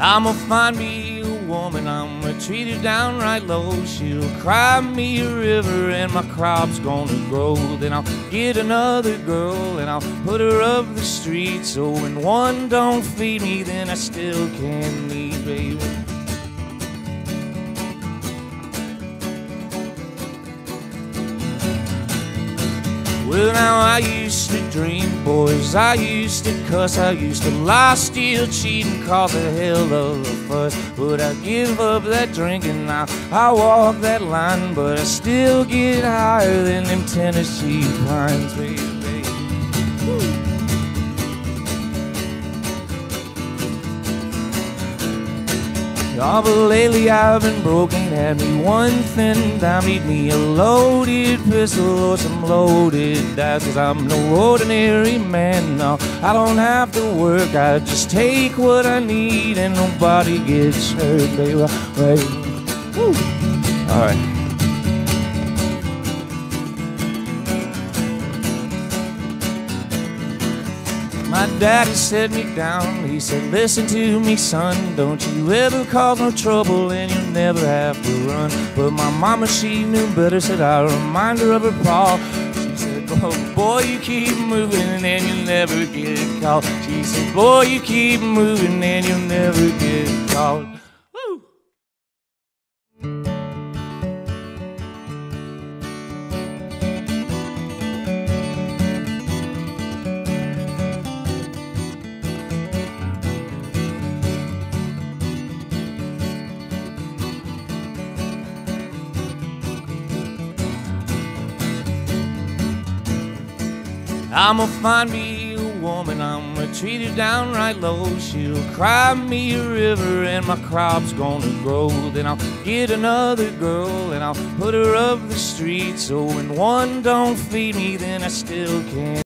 I'ma find me a woman, I'ma treat her downright low. She'll cry me a river and my crop's gonna grow. Then I'll get another girl and I'll put her up the street. So when one don't feed me, then I still can't eat, baby. Well, now I used to dream, boys, I used to cuss, I used to lie, steal, cheat, and cause a hell of a fuss. But I give up that drinking now, I walk that line, but I still get higher than them Tennessee pines, baby. Oh, but lately I've been broken. Had me one thin dime, need me a loaded pistol or some loaded dice. Cause I'm no ordinary man, no, I don't have to work, I just take what I need and nobody gets hurt, baby. Right. Woo. All right. My daddy set me down, he said, listen to me, son, don't you ever cause no trouble and you'll never have to run. But my mama, she knew better, said I'll remind her of her pa. She said, oh, boy, you keep moving and you'll never get caught. She said, boy, you keep moving and you'll never get caught. Woo! I'ma find me a woman, I'ma treat her downright low. She'll cry me a river and my crop's gonna grow. Then I'll get another girl and I'll put her up the street. So when one don't feed me, then I still can't